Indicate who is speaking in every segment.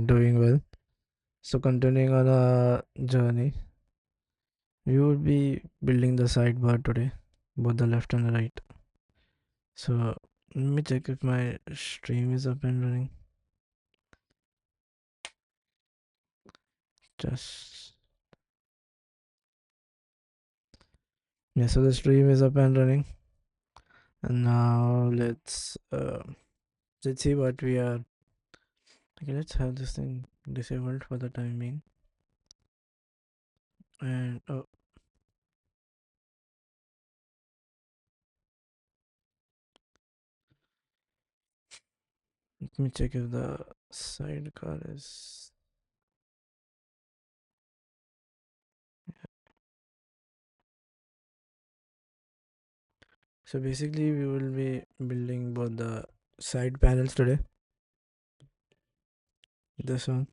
Speaker 1: doing well. So continuing on our journey, we would be building the sidebar today, both the left and the right. So let me check if my stream is up and running. Just yeah, so the stream is up and running, and now let's see what we are. Okay, let's have this thing disabled for the time being, and oh, let me check if the sidecar is. So basically, we will be building both the side panels today. This one,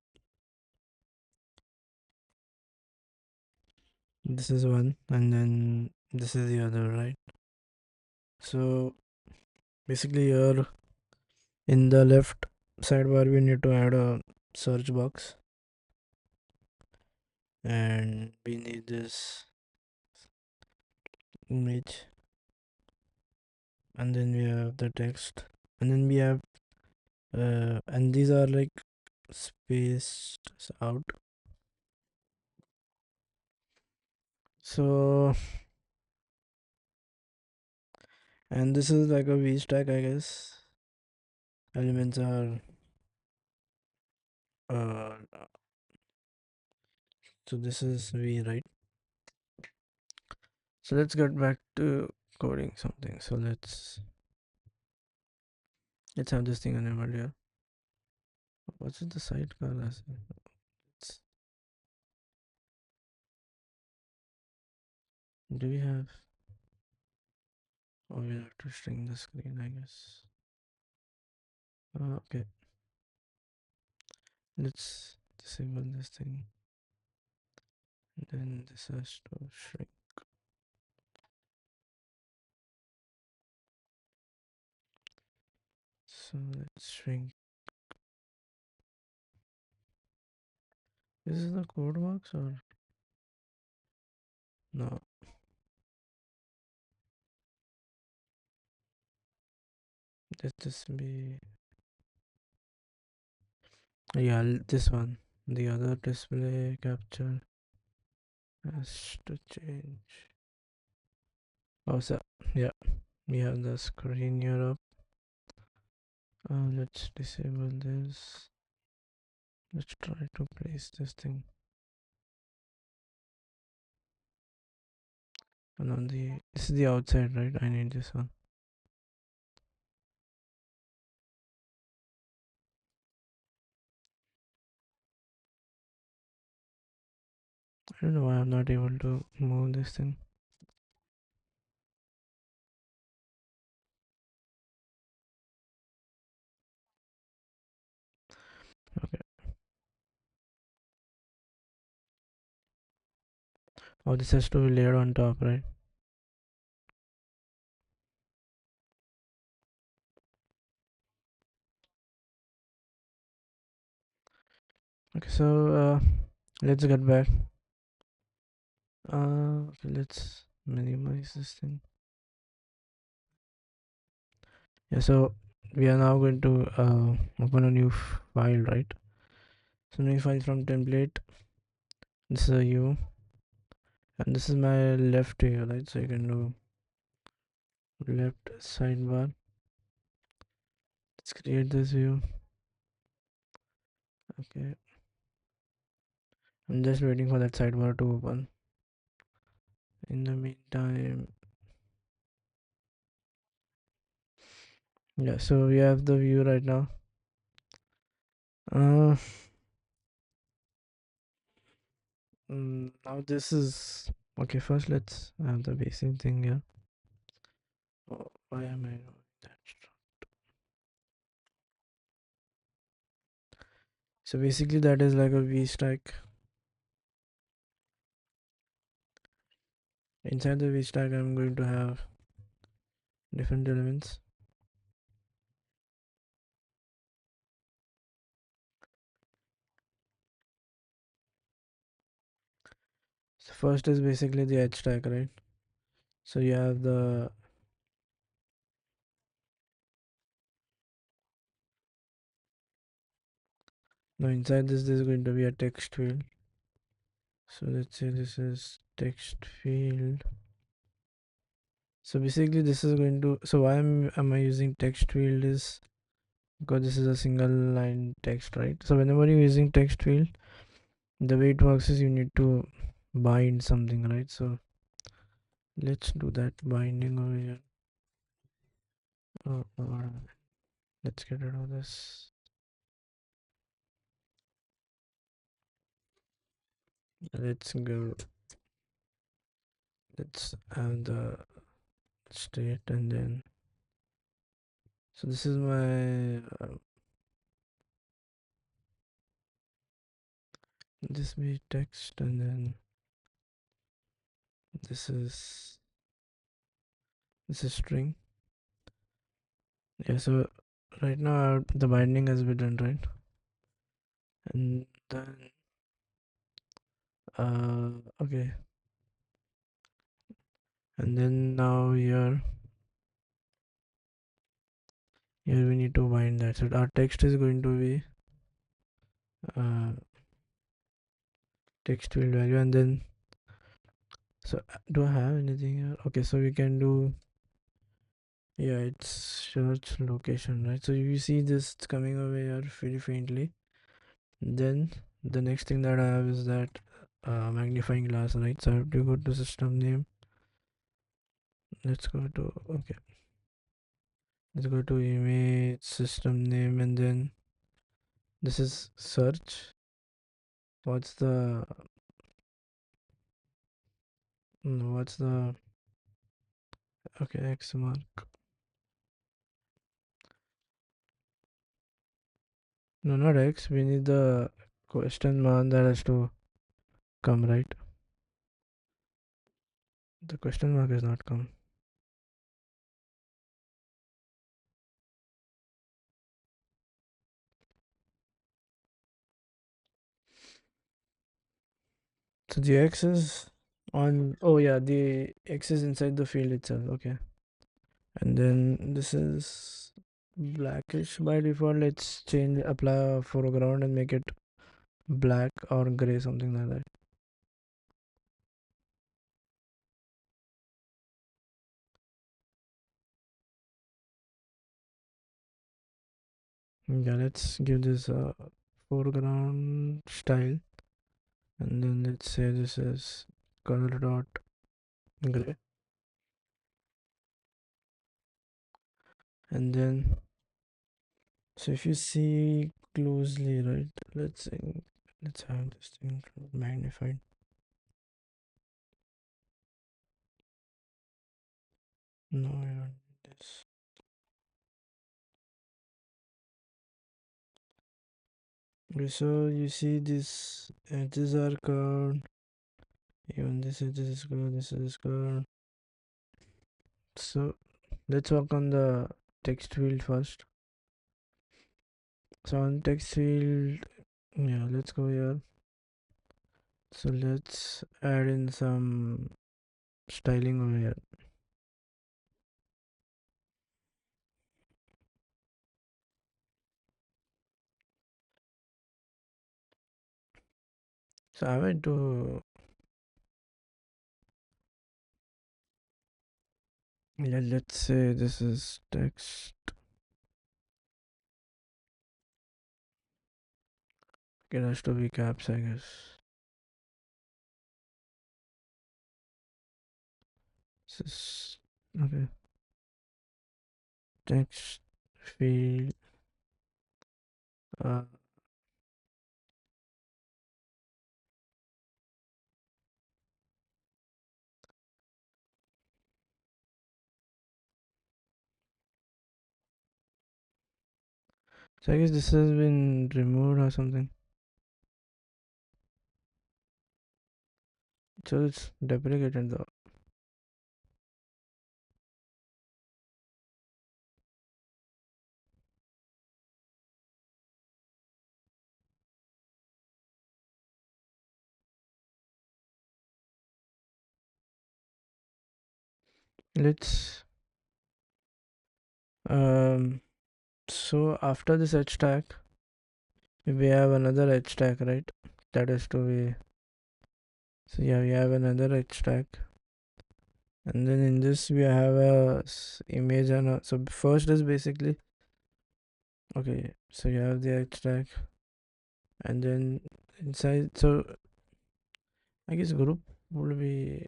Speaker 1: this is one, and then this is the other, right? So basically, here in the left sidebar, we need to add a search box, and we need this image, and then we have the text, and then we have and these are like spaced out. So and this is like a V stack, I guess. Elements are uh so this is V, right? So let's get back to coding something. So let's have this thing enabled here. What's the sidecar? Do we have? Oh, we'll have to string the screen, I guess. Okay, let's disable this thing. Then this has to shrink. So let's shrink. This is the code box or no? Let this be. Yeah, this one. The other display capture has to change. Oh, so yeah, we have the screen here up. Let's disable this. Let's try to place this thing. And on this is the outside, right? I need this one. I don't know why I'm not able to move this thing. Okay. Oh, this has to be layered on top, right? Okay, so let's get back. Okay, let's minimize this thing. Yeah, so we are now going to open a new file, right? So new file from template. This is a U, and this is my left view, right? So you can do left sidebar. Let's create this view. Okay, I'm just waiting for that sidebar to open. In the meantime, yeah, so we have the view right now. uh Now this is okay. First let's have the basic thing here. Oh, why am I doing that? So basically that is like a V stack. Inside the V stack I'm going to have different elements. So first is basically the edge tag, right? So you have the now inside this there's going to be a text field. So let's say this is text field. So basically this is going to, so why am I using text field is because this is a single line text, right? So whenever you're using text field, the way it works is you need to bind something, right? So let's do that binding over here. Let's get rid of this. Let's go, let's have the state, and then so this is my this be text, and then this is string. Yeah, so right now the binding has been done, right? And then okay, and then now here we need to bind that. So our text is going to be uh, text field value, and then so do I have anything here? Okay, so we can do, yeah, it's search location, right? So you see this coming over here very faintly. Then the next thing that I have is that magnifying glass, right? So I have to go to system name. Let's go to, okay, let's go to image system name, and then this is search. What's the what's the okay, X mark. No, not X. We need the question mark that has to come, right? The question mark has not come. So the X is on. Oh yeah, the X is inside the field itself. Okay, and then this is blackish by default. Let's change apply a foreground and make it black or gray, something like that. Yeah, let's give this a foreground style, and then let's say this is color dot gray, and then so if you see closely, right, let's say let's have this thing magnified. No, I don't need this. Okay, so you see this edges are curved, even this edges is curved, this is curved. So let's work on the text field first. So on text field, yeah, let's go here. So let's add in some styling over here. So I went to, let's say this is text. It has to be caps, I guess. This is okay. Text field. Uh, so I guess this has been removed or something. So it's deprecated though. let's so after this edge tag we have another edge tag, right? That is to be, so yeah, we have another edge tag, and then in this we have a image and so first is basically, okay, so you have the edge tag, and then inside, so I guess group would be,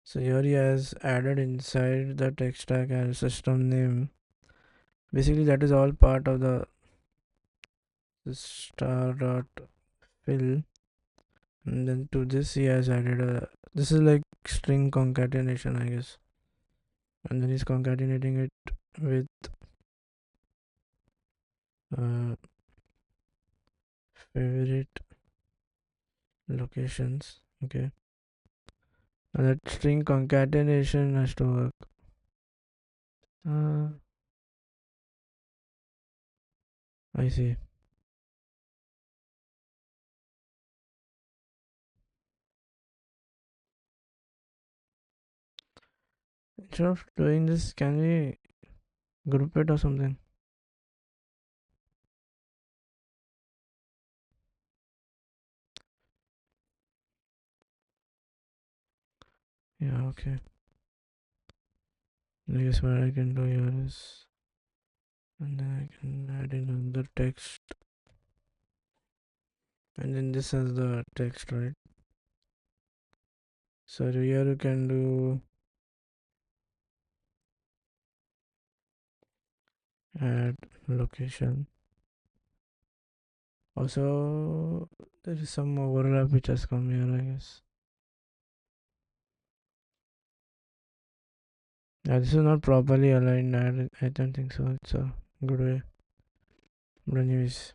Speaker 1: so here he has added inside the text tag and system name. Basically, that is all part of the star dot fill, and then to this he has added a. This is like string concatenation, I guess, and then he's concatenating it with uh, favorite locations. Okay, and that string concatenation has to work. Uh, I see. Instead of doing this, can we group it or something? Yeah, okay. I guess what I can do here is, and then I can add in another text, and then this has the text, right? So here you can do add location. Also, there is some overlap which has come here, I guess. Yeah, this is not properly aligned. I don't think so. It's a good way. But anyways,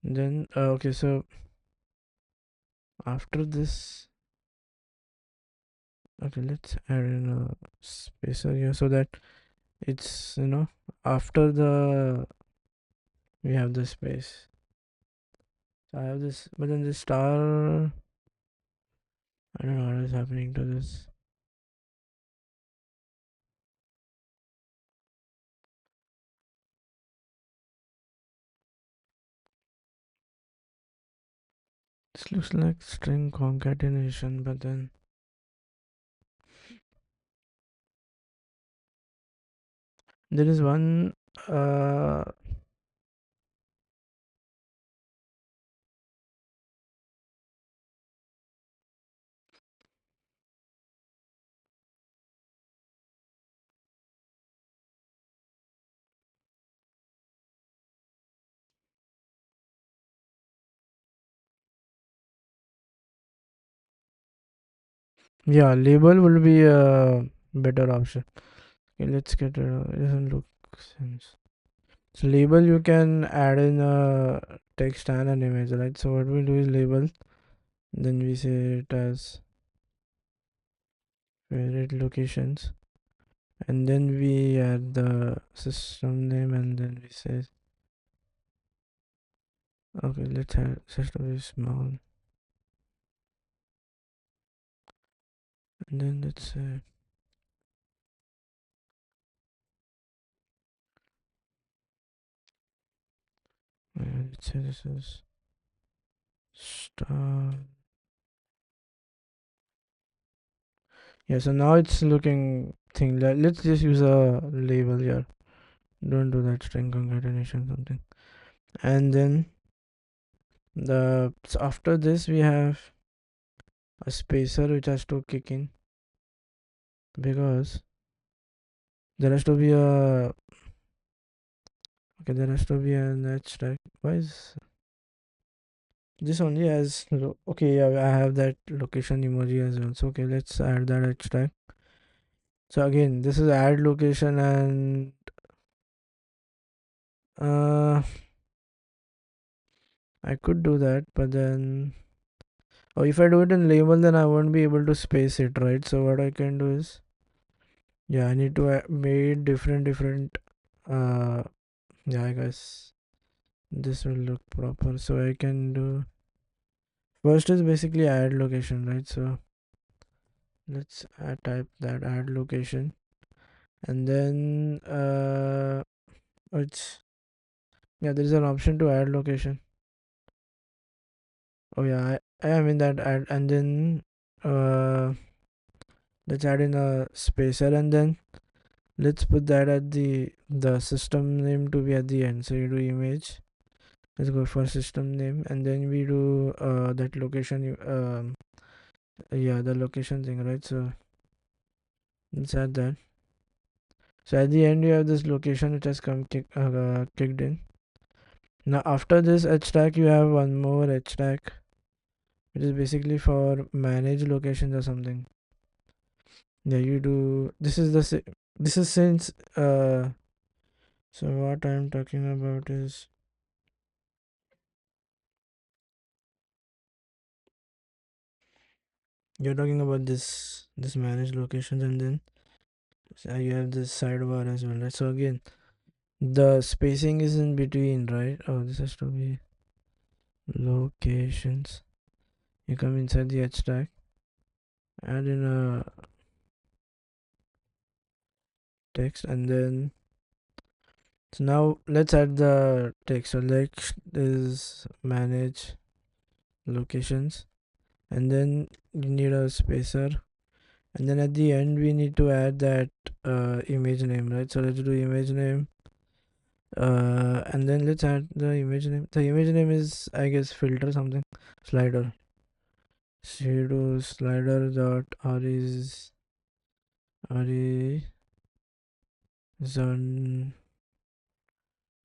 Speaker 1: then okay. So after this, okay, let's add in a spacer here so that it's, after the we have the space. So I have this, but then this star, I don't know what is happening to this. This looks like string concatenation, but then there is one yeah, label will be a better option. Okay, let's get rid of it. Doesn't look sense. So label, you can add in a text and an image, right? So what we do is label, then we say it as favorite locations, and then we add the system name, and then we say, okay, let's have system is small, and then let's say, let's say this is star. Yeah, so now it's looking thing like, let's just use a label here. Don't do that string concatenation something. And then the, so after this we have a spacer which has to kick in, because there has to be a, okay, there has to be an edge tag. Why is this only has okay, yeah, I have that location emoji as well. So okay, let's add that edge tag. So again, this is add location, and I could do that, but then, oh, if I do it in label, then I won't be able to space it, right? So what I can do is, yeah, I need to make different uh yeah, I guess this will look proper. So I can do, first is basically add location, right? So let's type that add location, and then it's yeah, there is an option to add location. Oh yeah, I am in that add, and then uh let's add in a spacer, and then let's put that at the system name to be at the end. So you do image, let's go for system name, and then we do that location, yeah, the location thing, right? So let's add that. So at the end you have this location which has kicked in. Now after this h stack you have one more h stack, which is basically for manage locations or something. Yeah, you do, this is since so what I'm talking about is, you're talking about this manage locations, and then you have this sidebar as well, right? So again, the spacing is in between, right? Oh, this has to be locations. You come inside the h stack, add in a text, and then so now let's add the text. So next is manage locations, and then you need a spacer, and then at the end we need to add that image name, right? So let's do image name, and then let's add the image name. The image name is, I guess, filter something, slider. So you do slider dot horizon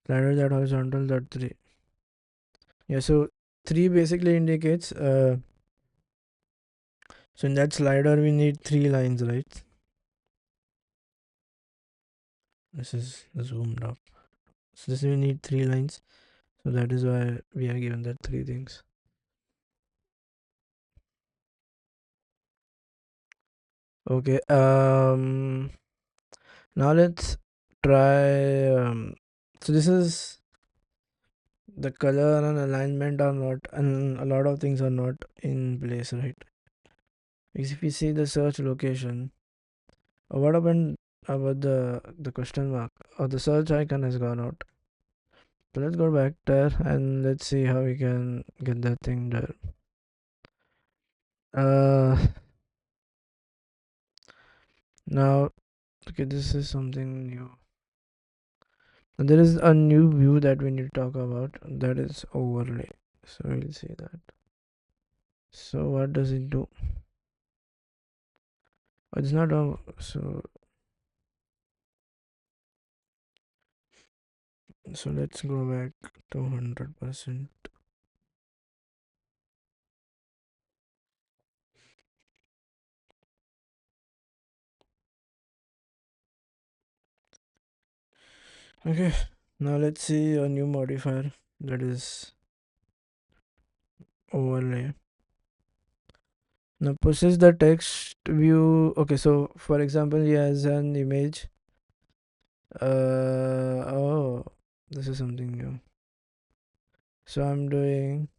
Speaker 1: slider dot horizontal dot 3. Yeah, so 3 basically indicates so in that slider we need 3 lines, right? This is zoomed up. So this we need 3 lines. So that is why we are given that 3 things. Okay. Now let's try. So this is the color and alignment are not, and a lot of things are not in place, right? Because if we see the search location, what happened about the question mark, or the search icon has gone out. So let's go back there and let's see how we can get that thing there. Uh, Now, okay, this is something new. There is a new view that we need to talk about, that is overlay. So we'll see that. So what does it do? It's not a, so let's go back to 100%. Okay, now let's see a new modifier, that is overlay. Now pushes the text view. Okay, so for example, he has an image. Oh, this is something new. So I'm doing,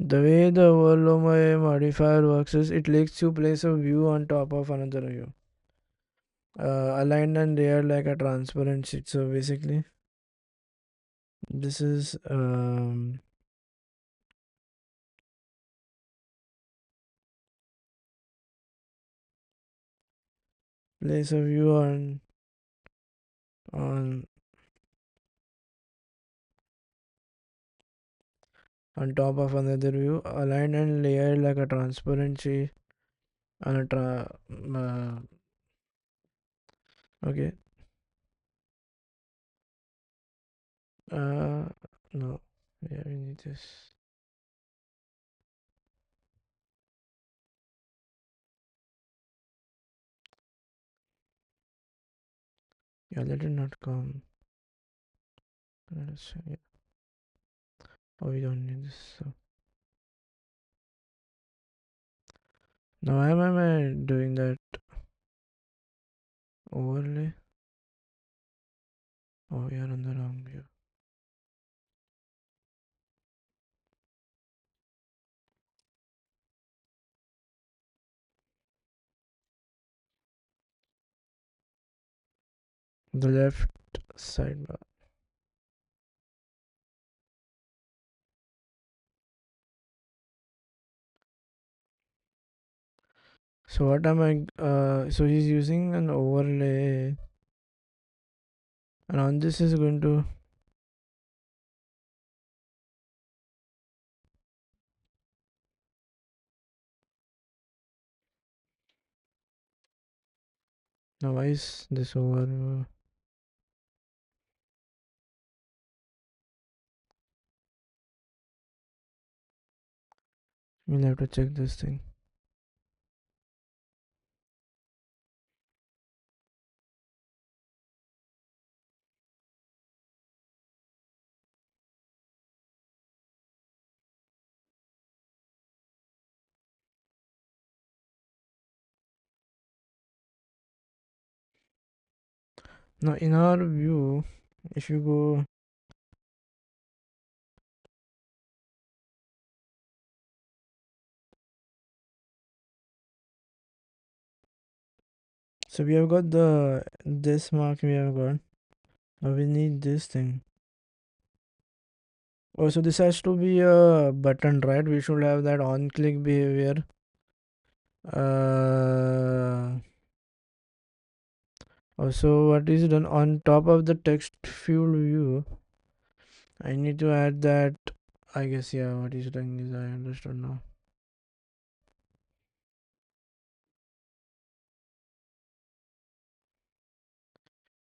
Speaker 1: the way the overlay modifier works is it lets you place a view on top of another view, aligned and layered like a transparent sheet. So basically, this is place a view on on top of another view, aligned and layered like a transparent sheet on a okay. uh no, yeah, we need this. Yeah, let it not come. Let's, yeah. Oh, we don't need this. So Now why am I doing that overlay? Oh, we are on the wrong view. The left sidebar. So what am I? So he's using an overlay, and on this is going to. Now why is this over? We'll have to check this thing. Now in our view, if you go. So we have got this mark we have got. Now we need this thing. Oh, so this has to be a button, right? We should have that on click behavior. Also, what is done on top of the text field view? I need to add that. I guess, yeah, what is doing is I understood now.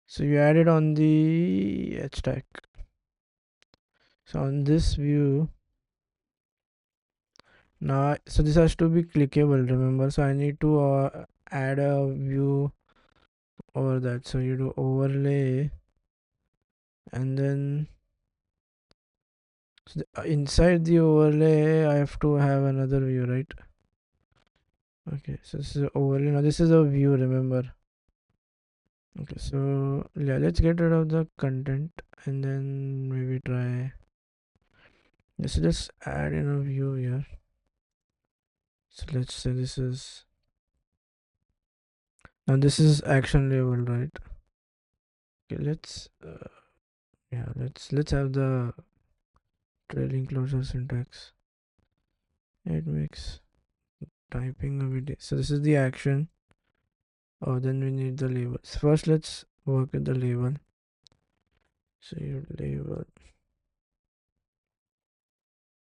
Speaker 1: So you add it on the h tag. So on this view, now, so this has to be clickable, remember? So I need to add a view over that. So you do overlay, and then so inside the overlay, I have to have another view, right? Okay, so this is overlay. Now this is a view, remember? Okay, so yeah, let's get rid of the content and then maybe try. Just add in a view here. So let's say this is. Now this is action label, right? Okay, let's have the trailing closure syntax. It makes typing a video. So this is the action. Oh, then we need the labels. First, let's work with the label. So you label.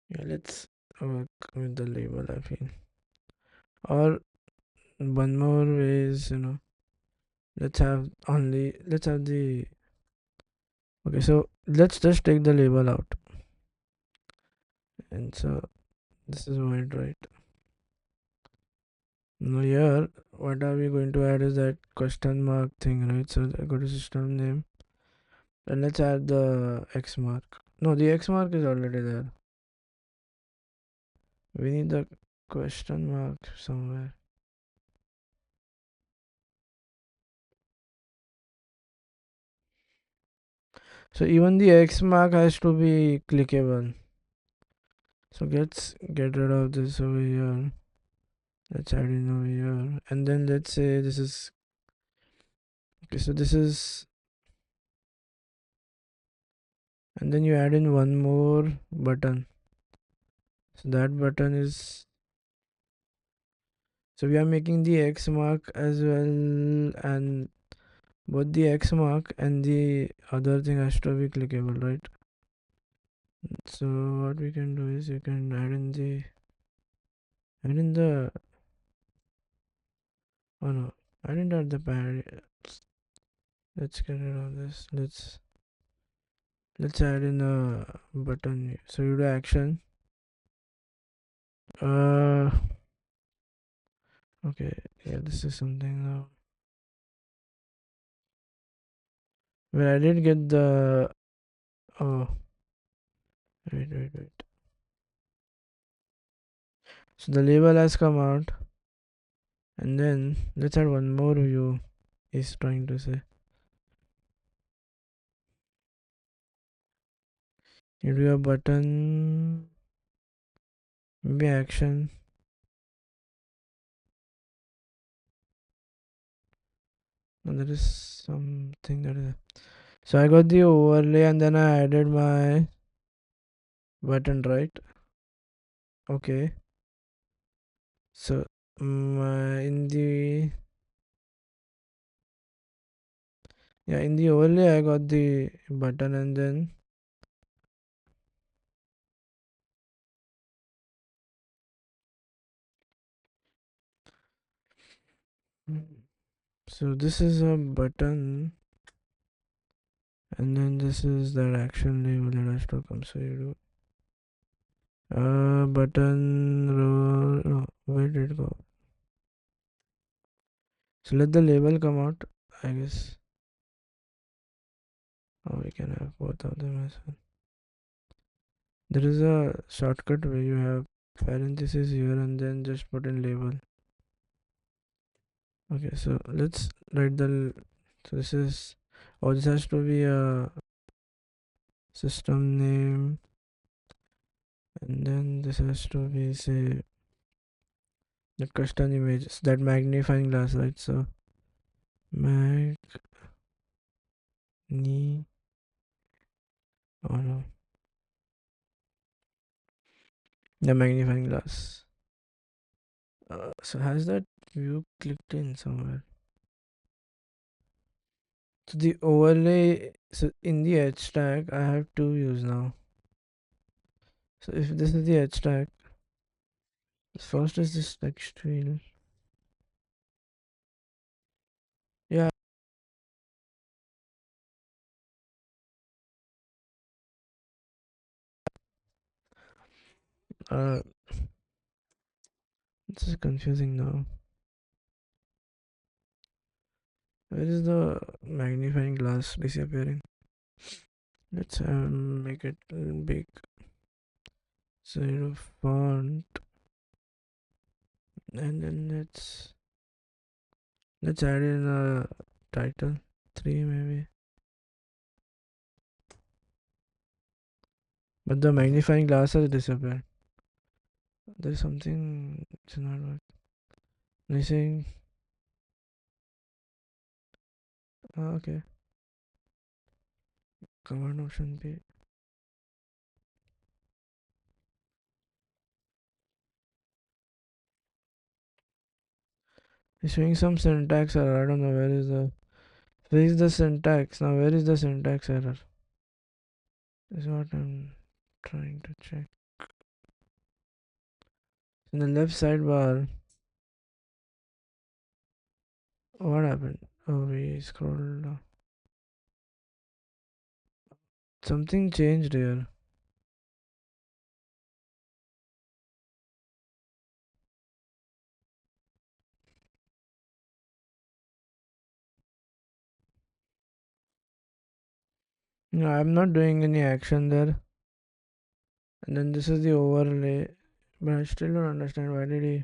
Speaker 1: Yeah, let's work with the label, I feel. Or one more way is, let's have the. Okay, so let's just take the label out. And so this is void, right? Now here, what are we going to add is that question mark thing, right? So I go to system name. And let's add the X mark. No, the X mark is already there. We need the question mark somewhere. So even the X mark has to be clickable. So let's get rid of this over here. Let's add in over here. And then let's say this is. Okay, so this is. And then you add in one more button. So that button is. So we are making the X mark as well, and both the X mark and the other thing has to be clickable, right? So what we can do is you can add in the oh no, I didn't add the pad. Let's get rid of this. Let's add in a button. So you do action. Okay, yeah, this is something now. Well, I did get the. Oh, wait. So the label has come out. And then let's add one more view. He's trying to say you do a button, maybe action. No, there is something that is. So I got the overlay and then I added my button, right? Okay. So in the in the overlay I got the button and then so this is a button and then this is that action label that has to come. So you do button roll. No, where did it go? So let the label come out, I guess. Oh, we can have both of them as well. There is a shortcut where you have parentheses here and then just put in label. Okay, so let's write so this is, oh, this has to be a system name and then this has to be, say, the custom images, that magnifying glass, right? So mag ni oh no, the magnifying glass. So has that view clicked in somewhere? So the overlay, so in the edge tag I have two views now. So if this is the edge tag, first is this text field. Yeah, uh this is confusing now. Where is the magnifying glass disappearing? Let's make it big. So font and then let's add in a title 3 maybe. But the magnifying glass has disappeared. There's something it's not missing. Okay. Command option B. It's showing some syntax error. I don't know where is the syntax now. Where is the syntax error? Is what I'm trying to check. In the left sidebar, what happened? Oh, we scrolled down. Something changed here. No, I'm not doing any action there. And then this is the overlay. But I still don't understand why did he.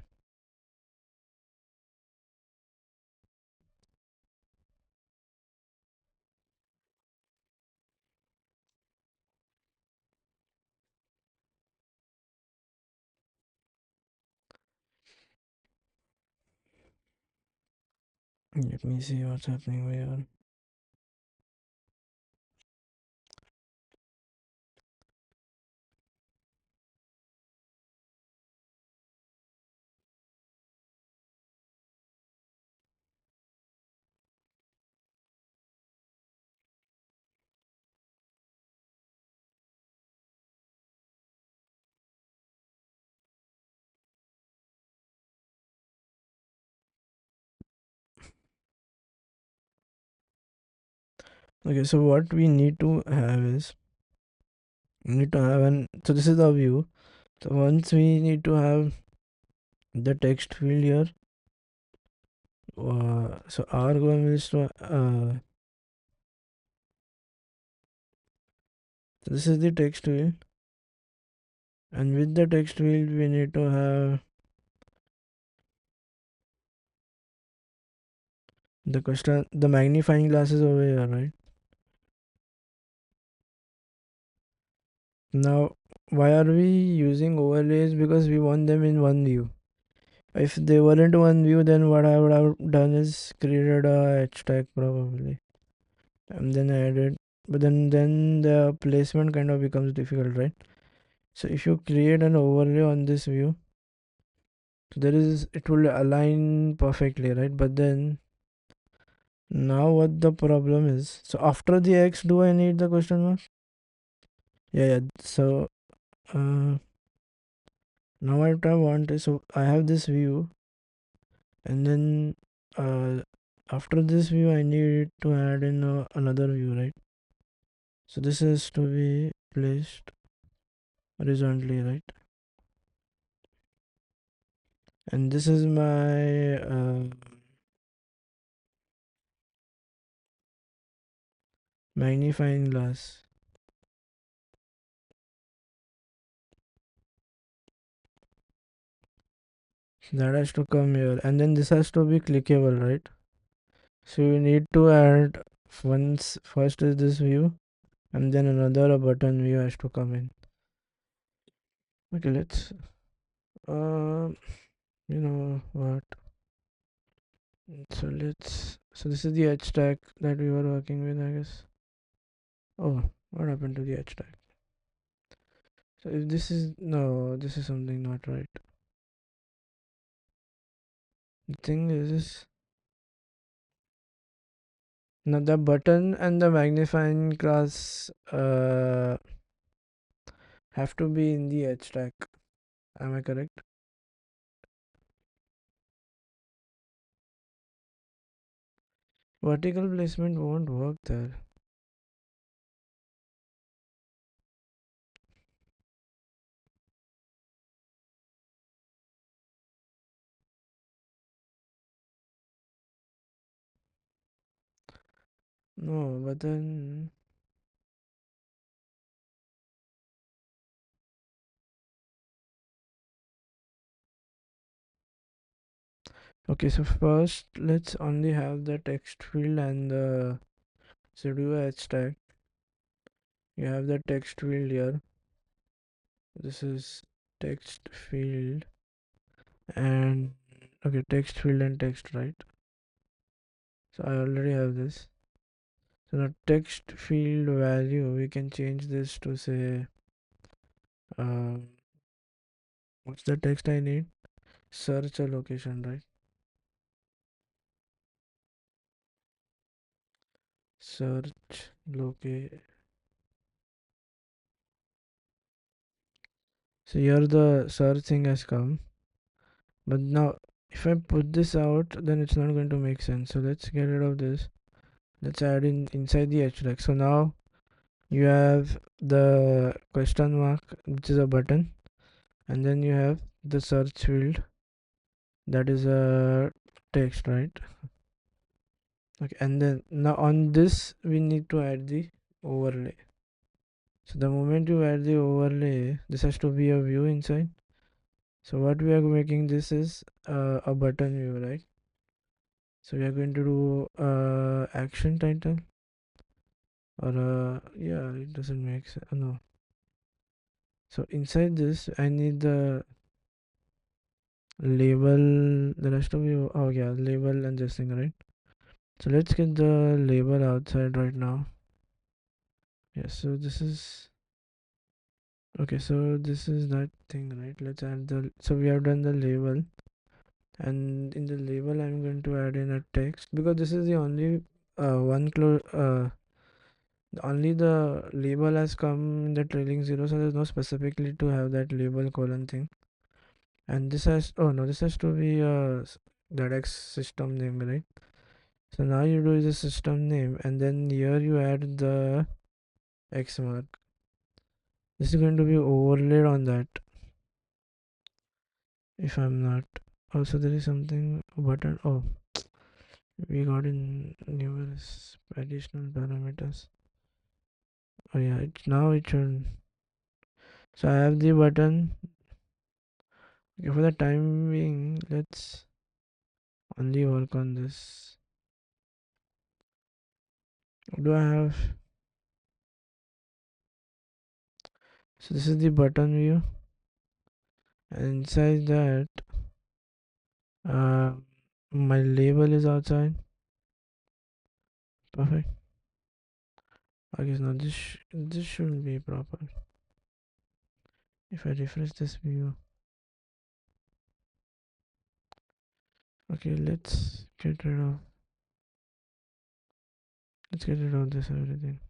Speaker 1: Let me see what's happening over here. Okay, so what we need to have is we need to have an so this is the view. So once we need to have the text field here. So our goal is to so this is the text field, and with the text field we need to have the magnifying glass is over here, right? Now, why are we using overlays? Because we want them in one view. If they weren't one view, then what I would have done is created a edge tag probably, and then added. But then the placement kind of becomes difficult, right? So if you create an overlay on this view, so it will align perfectly, right? But then now what the problem is? So after the X, do I need the question mark? Yeah. So uh, now what I want is, so I have this view, and then uh, after this view I need to add in another view, right? So this has to be placed horizontally, right? And this is my magnifying glass. That has to come here, and then this has to be clickable, right? So you need to add once. First is this view, and then another button view has to come in. Okay, let's you know what, so this is the edge tag that we were working with, I guess. Oh, what happened to the edge tag? So if this is, no, this is something not right. The thing is, now the button and the magnifying glass have to be in the edge tag. Am I correct? Vertical placement won't work there. No, but then, okay, so first let's only have the text field and the SwiftUI edge tag. You have the text field here. This is text field and, okay, text field and text, right? So I already have this. So the text field value, we can change this to say, um, what's the text I need? Search a location, right? Search location. So here the search thing has come. But now if I put this out, then it's not going to make sense. So let's get rid of this. Let's add in inside the href. So now you have the question mark, which is a button, and then you have the search field, that is a text, right? Okay, and then now on this we need to add the overlay. So the moment you add the overlay, this has to be a view inside. So what we are making this is a button view, right? So we are going to do action title, or yeah, it doesn't make sense. No. So inside this I need the label, the rest of you. Oh yeah, label and this thing, right? So let's get the label outside right now. Yeah, so this is, okay, so this is that thing, right? Let's add the, so we have done the label, and in the label I'm going to add in a text, because this is the only only the label has come in the trailing zero, so there's no specifically to have that label colon thing. And this has, oh no, this has to be that X system name, right? So now you do the system name, and then here you add the X mark. This is going to be overlaid on that, if I'm not. Also, there is something button. Oh, we got in numerous additional parameters. Oh yeah, now it should. So I have the button. Okay, for the time being, let's only work on this. do I have? So this is the button view, and inside that, uh, my label is outside. Perfect. I guess now this shouldn't be proper. If I refresh this view, okay, let's get rid of this everything.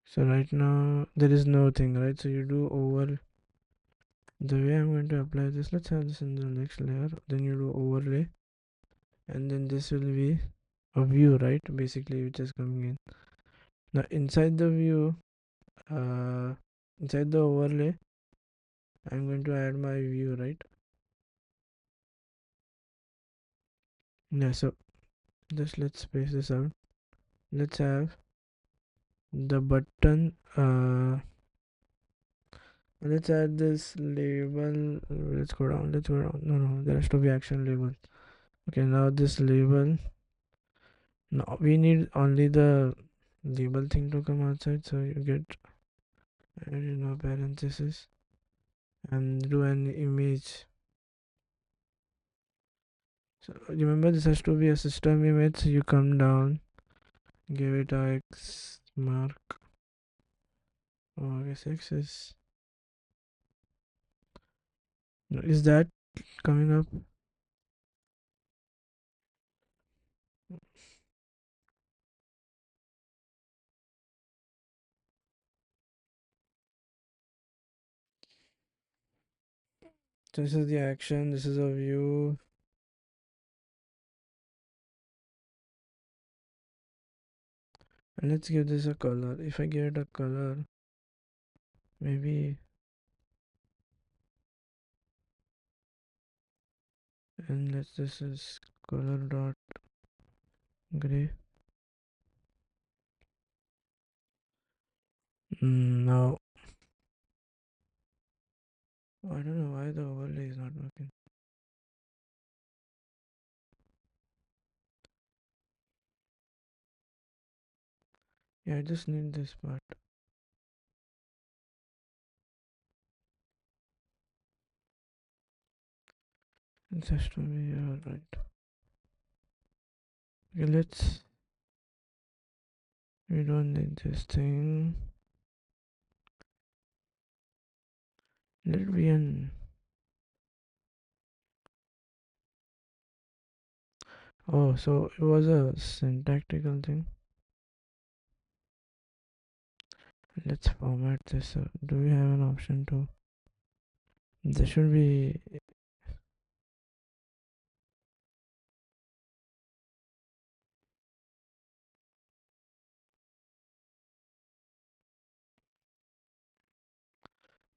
Speaker 1: So right now there is no thing, right? So you do over the way I'm going to apply this. Let's have this in the next layer. Then you do overlay, and then this will be a view, right? Basically, which is coming in now inside the view. Uh, inside the overlay, I'm going to add my view, right? Yeah. So just let's space this out. Let's have the button. Let's add this label. Let's go down. Let's go down. No, there has to be action label. Okay, now this label. Now we need only the label thing to come outside. So you get, parenthesis and do an image. So remember, this has to be a system image. So you come down, give it a X mark. Oh, I guess X is that coming up? This is the action. This is a view. And let's give this a color. If I give it a color, maybe, and let's this is color dot gray. Now I don't know why the overlay is not working. Yeah, I just need this part. It has to be alright. Okay, we don't need this thing. Let it be an, oh, so it was a syntactical thing. Let's format this. Do we have an option to? This should be.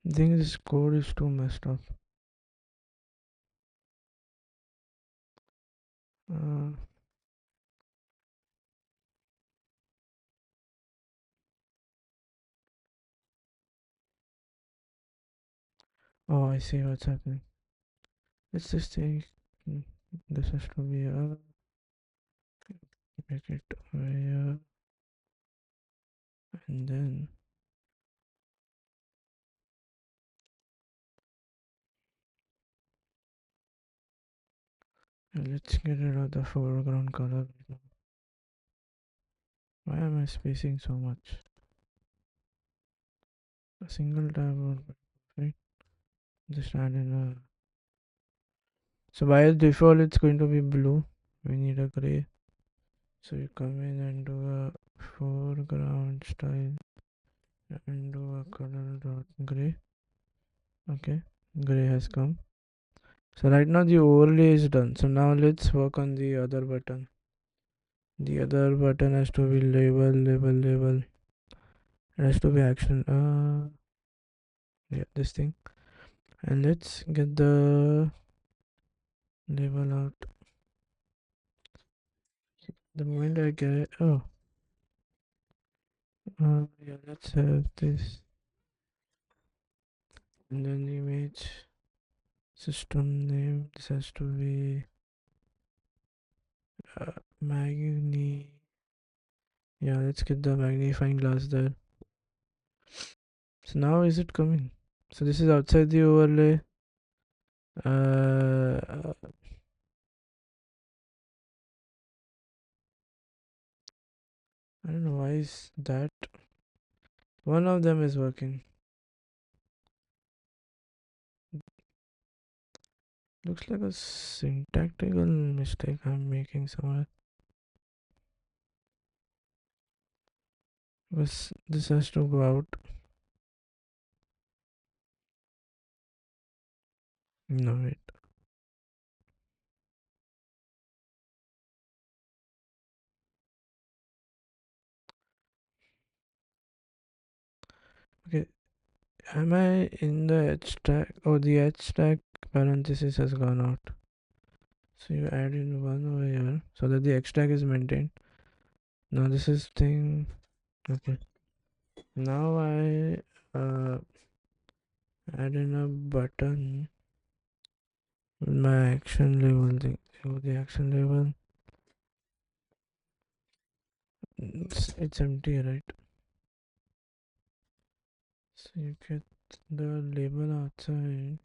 Speaker 1: I think this code is too messed up. Uh, oh, I see what's happening. Let's just take, this has to be a, make it where, and then let's get rid of the foreground color. Why am I spacing so much? A single tab would be perfect. Just add in a, so by default it's going to be blue. We need a gray. So you come in and do a foreground style and do a color dot gray. Okay, gray has come. So right now the overlay is done. So now let's work on the other button. The other button has to be label. It has to be action. Yeah, this thing. And let's get the label out. The moment I get it, yeah, let's have this. And then the image system name. This has to be Magni. Yeah, let's get the magnifying glass there. So now is it coming? So this is outside the overlay. I don't know why is that. One of them is working. Looks like a syntactical mistake I'm making somewhere. Because this has to go out. No, wait. Okay, am I in the h tag? Oh, the h tag parenthesis has gone out. So you add in one over here so that the h tag is maintained. Now this is thing. Okay. Now I add in a button with my action label thing. So the action label, it's empty, right? So you get the label outside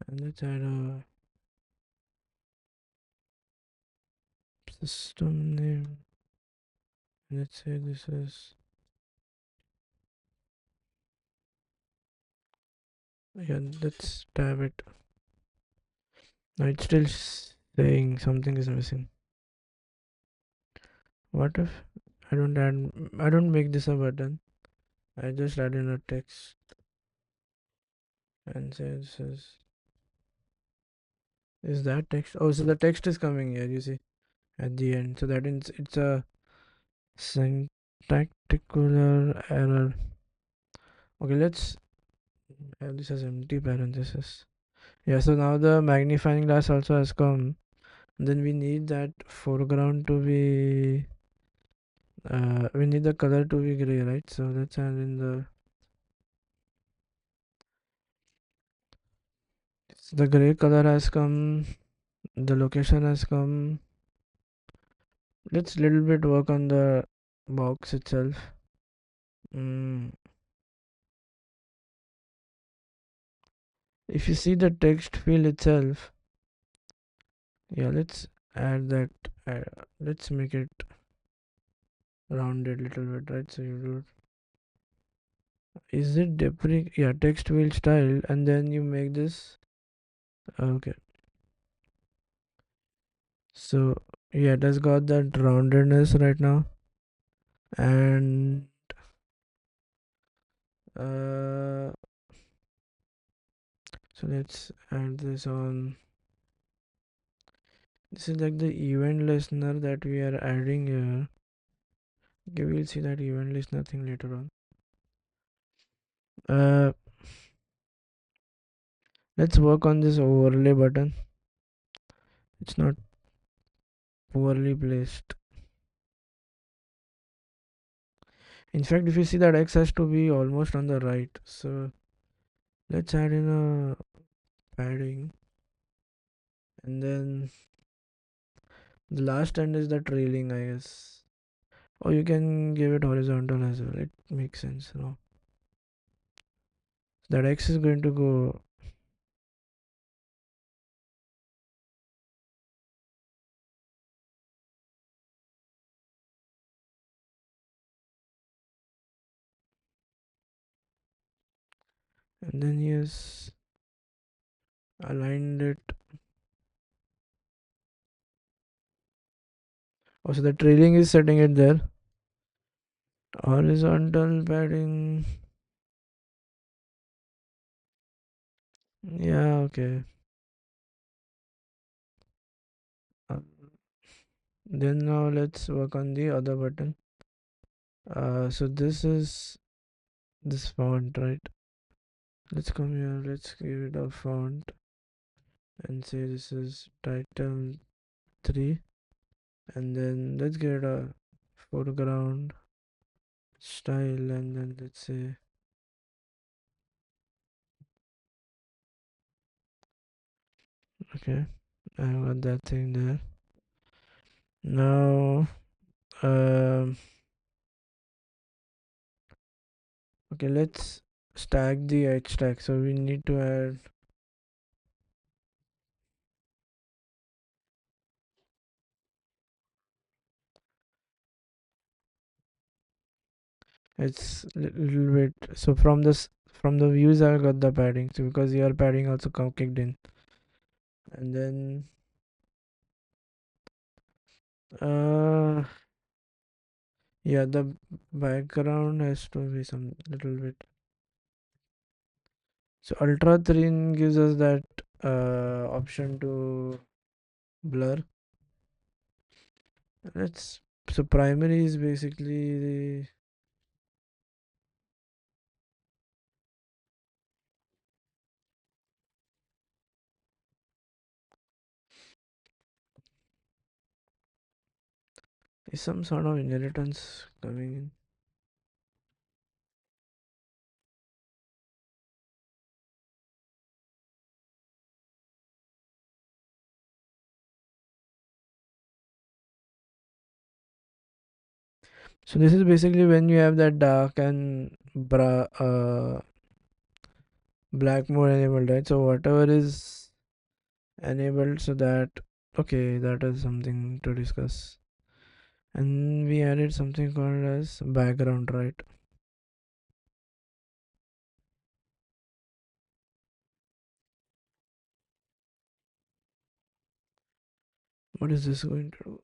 Speaker 1: and let's add a system name. Let's say this is, yeah, let's tab it. Now it's still saying something is missing. What if I don't make this a button. I just add in a text and say this is that text. Oh, so the text is coming here, you see, at the end. So that means it's a syntactical error. Okay, let's have this as empty parenthesis. Yeah, so now the magnifying glass also has come. Then we need that foreground to be we need the color to be gray, right? So let's add in the gray color has come, the location has come. Let's little bit work on the box itself. mm. If you see the text field itself, yeah, let's add that. Let's make it rounded little bit, right? So you do, is it yeah, text field style, and then you make this. Okay, so yeah, it has got that roundedness right now. And uh so let's add this on. This is like the event listener that we are adding here. Okay, we'll see that event listener thing later on. uh let's work on this overlay button. It's not poorly placed. In fact, if you see that X has to be almost on the right, so let's add in a padding, and then the last end is the trailing, I guess. Or you can give it horizontal as well, it makes sense now. That X is going to go. And then he has aligned it. Oh, so the trailing is setting it there. Horizontal padding. Yeah, okay. Uh, then now let's work on the other button. So this is this font, right? Let's come here. Let's give it a font and say this is title 3. And then let's get a foreground style, and then let's say, okay, I got that thing there. Now, um, okay, let's stack the edge stack. So we need to add, it's little bit. So from this, from the views, I got the padding. So because your padding also come kicked in, and then yeah, the background has to be some little bit. So ultra thin gives us that option to blur. Let's, so primary is basically the, is some sort of inheritance coming in. So this is basically when you have that dark and black mode enabled, right? So whatever is enabled, so that, okay, that is something to discuss. And we added something called as background, right? What is this going to do?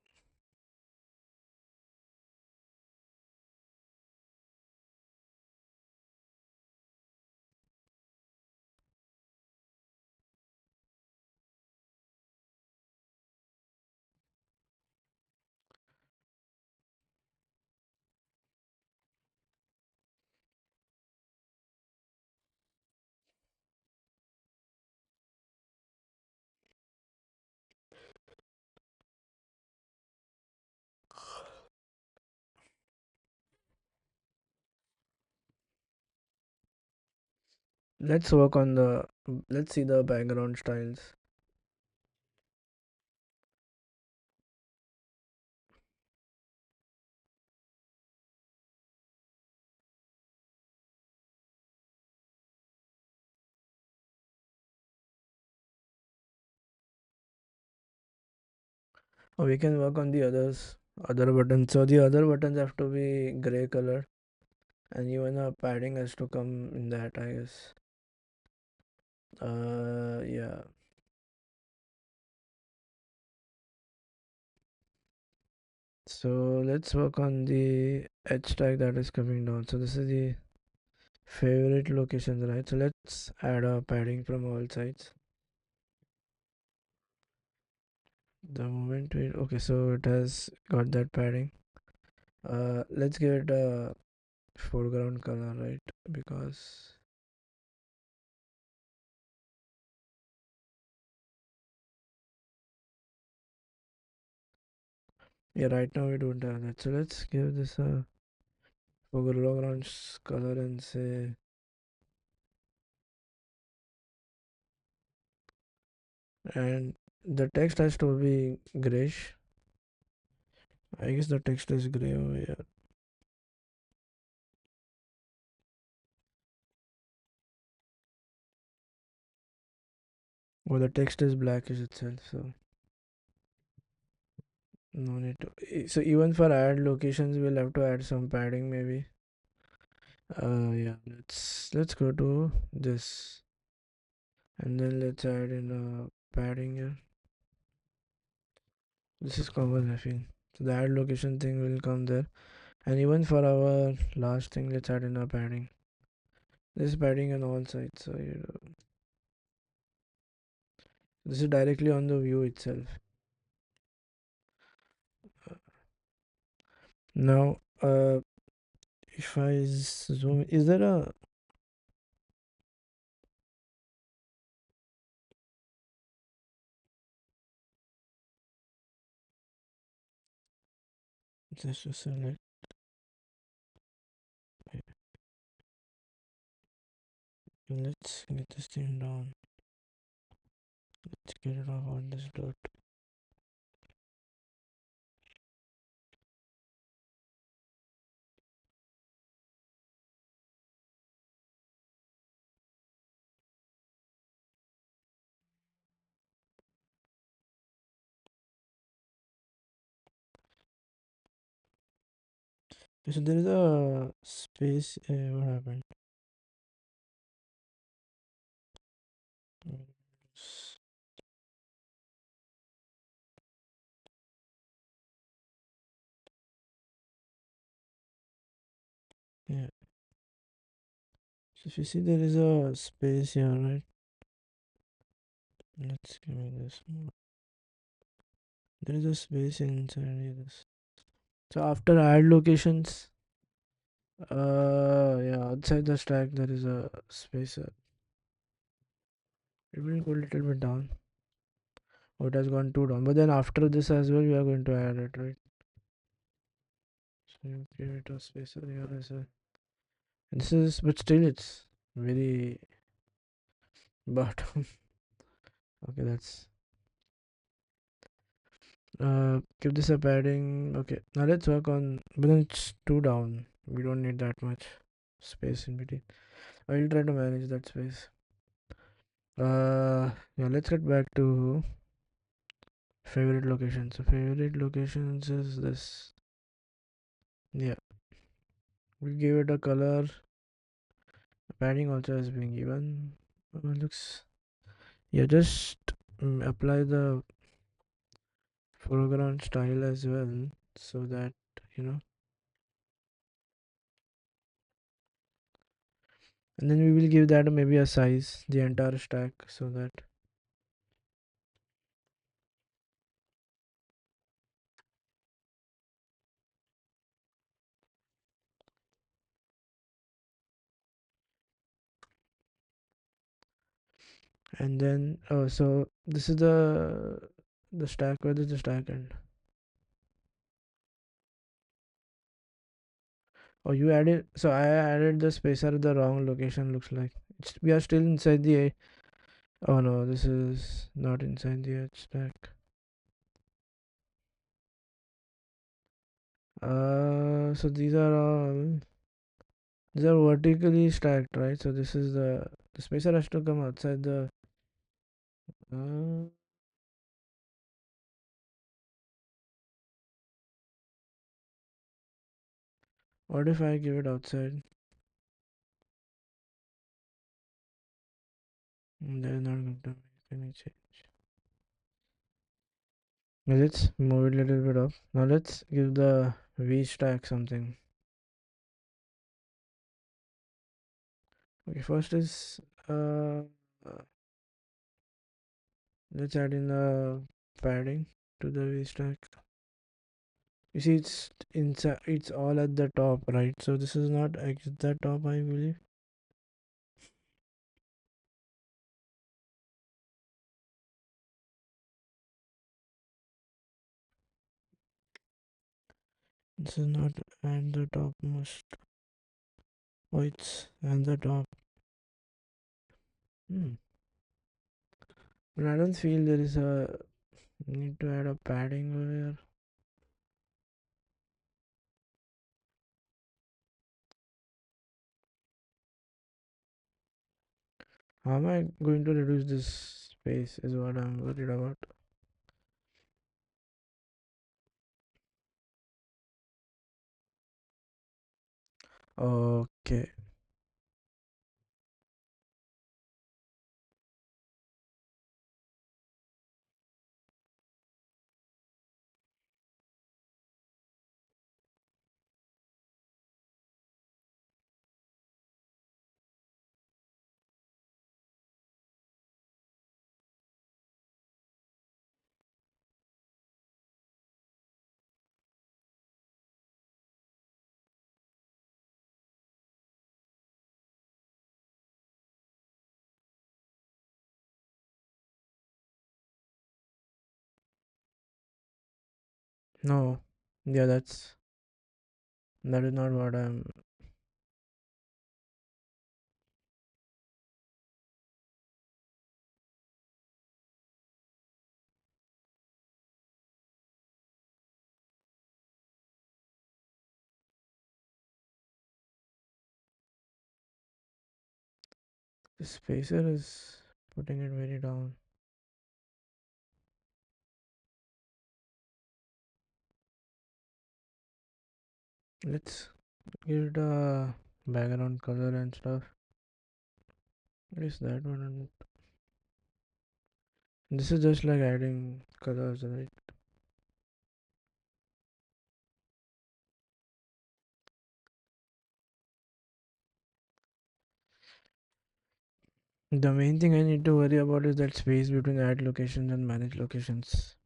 Speaker 1: Let's work on the, let's see the background styles. Or we can work on the other buttons. So the other buttons have to be gray color, and even a padding has to come in that, I guess. Yeah. So let's work on the edge tag that is coming down. So this is the favorite locations, right? So let's add a padding from all sides. The moment we, okay, so it has got that padding. Let's give it a foreground color, right? Because yeah, right now we don't have that. So let's give this a foreground color and say, and the text has to be grayish. I guess the text is gray over here. Or the text is blackish itself, so no need to. So even for add locations, we'll have to add some padding maybe. Yeah. Let's go to this, and then let's add in padding here. This is common, I feel. So the add location thing will come there, and even for our last thing, let's add in a padding. This is padding on all sides, so this is directly on the view itself. Now, if I zoom, is there a, just to select? Let's get this thing down. Let's get it off on this dot. So there is a space. What happened? S- Yeah. So if you see, there is a space here, right? Let's give me this. There is a space inside this. So after add locations, yeah, outside the stack there is a space. It will go a little bit down. Oh, it has gone too down. But then after this as well, we are going to add it, right? So you create a spacer here as well. And this is, but still it's very bottom. Okay, that's give this a padding. Okay, now let's work on. But then it's too down. We don't need that much space in between. I will try to manage that space. Yeah, let's get back to favorite locations. So favorite locations is this. Yeah, we give it a color. Padding also is being given. Looks. Yeah, just apply the foreground style as well, so that you know. And then we will give that maybe a size, the entire stack, so that. And then oh, so this is the stack. Where is the stack end? Oh, you added. So I added the spacer at the wrong location. Looks like we are still inside the. Oh no, this is not inside the edge stack. So these are vertically stacked, right? So this is the spacer has to come outside the. Uh, what if I give it outside? They're not going to make any change. Now let's move it a little bit up. Now let's give the V stack something. Okay, first is uh, uh, let's add in the padding to the V stack. You see, it's inside. It's all at the top, right? So this is not at the top, I believe. This is not at the topmost. Oh, it's at the top. Hmm. But I don't feel there is a need to add a padding over here. How am I going to reduce this space is what I'm worried about. Okay. No. Yeah, that is not what I'm. The spacer is putting it very down. Let's give it a background color and stuff. What is that one? This is just like adding colors, right? The main thing I need to worry about is that space between add locations and manage locations.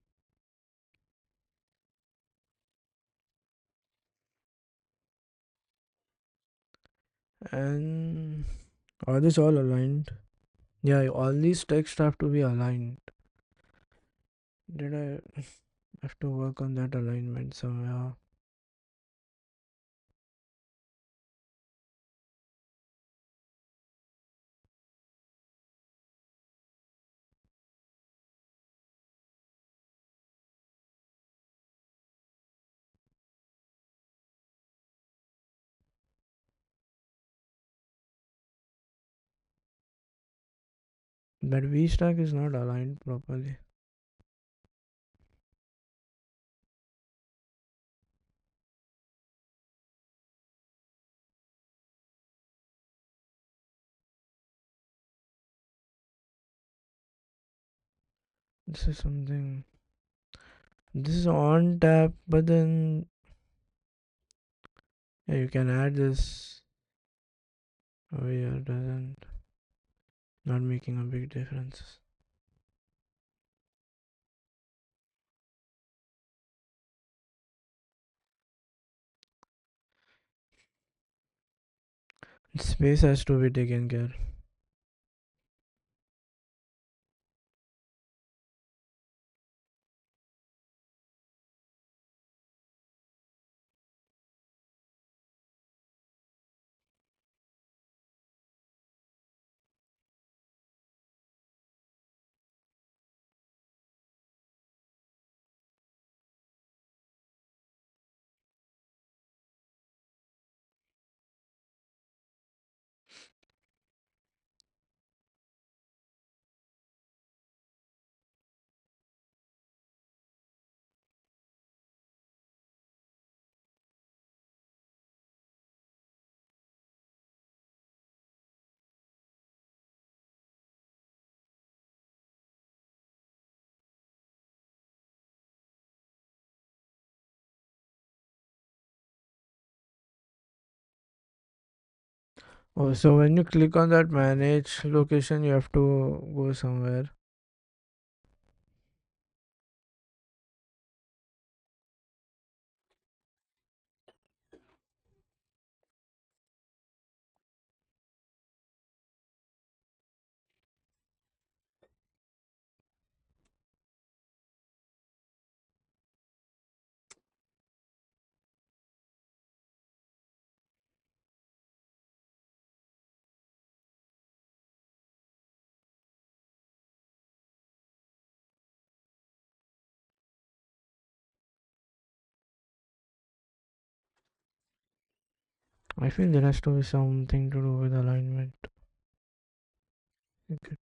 Speaker 1: And are these all aligned? Yeah, all these text have to be aligned. Did I have to work on that alignment somehow? That V stack is not aligned properly. This is something. This is on tap, but then yeah, you can add this over here. Doesn't not making a big difference. Space has to be taken care. Oh, so when you click on that manage location, you have to go somewhere. I feel there has to be something to do with alignment. Okay.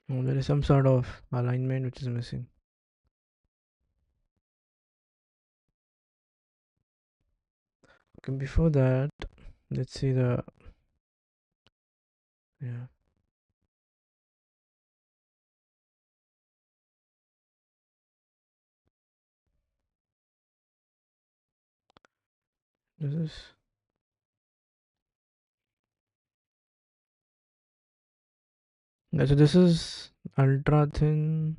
Speaker 1: Oh, there is some sort of alignment which is missing. Okay, before that, let's see the yeah. This is yeah, so this is ultra thin.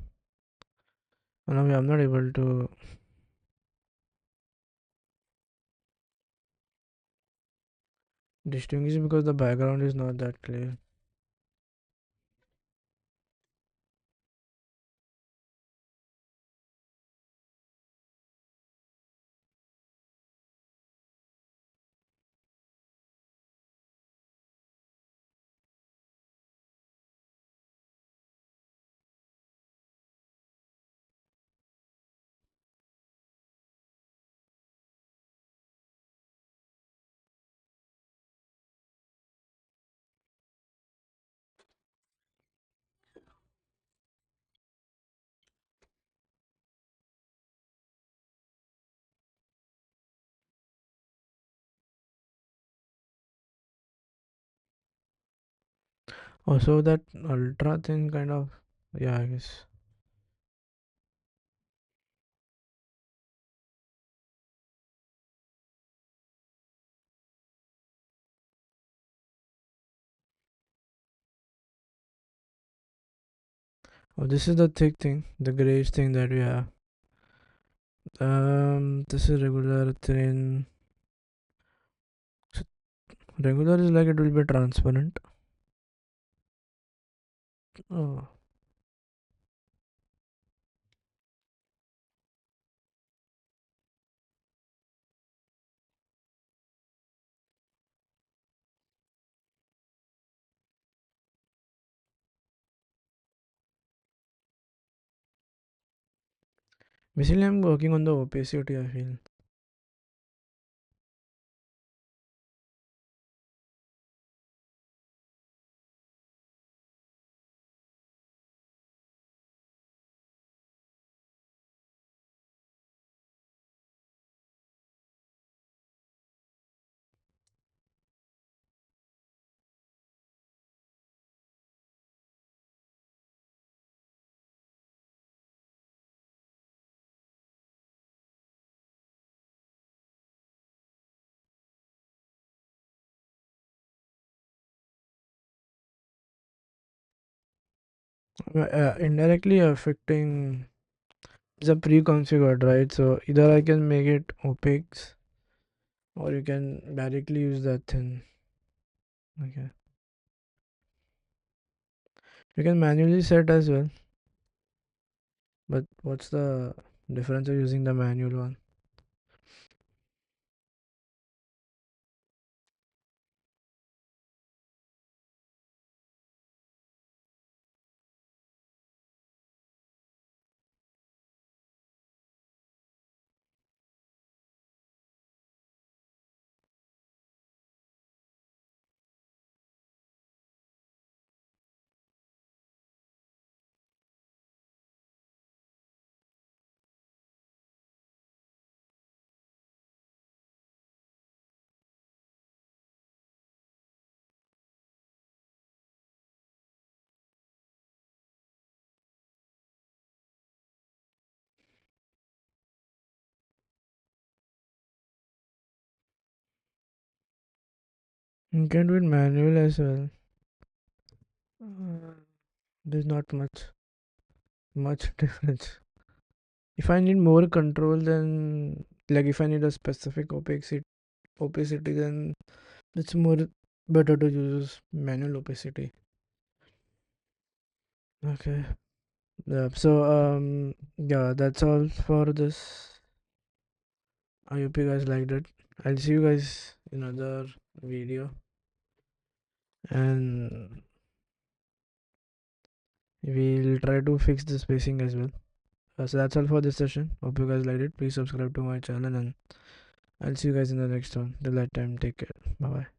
Speaker 1: Oh, no, I'm not able to distinguish because the background is not that clear. Also, that ultra thin kind of, yeah, I guess. Oh, this is the thick thing, the grayish thing that we have. This is regular, thin. So regular is like it will be transparent. Oh, basically, I'm working on the opacity, I feel. Indirectly affecting is a pre-configured, right? So either I can make it opaque or you can directly use that thin. Okay. You can manually set as well, but what's the difference of using the manual one? You can do it manual as well. There's not much difference. If I need more control, then like if I need a specific opacity, then it's more better to use manual opacity. Okay. Yeah. So yeah, that's all for this. I hope you guys liked it. I'll see you guys in another video, and we'll try to fix the spacing as well. So that's all for this session. Hope you guys liked it. Please subscribe to my channel, and I'll see you guys in the next one. Till that time, take care. Bye bye.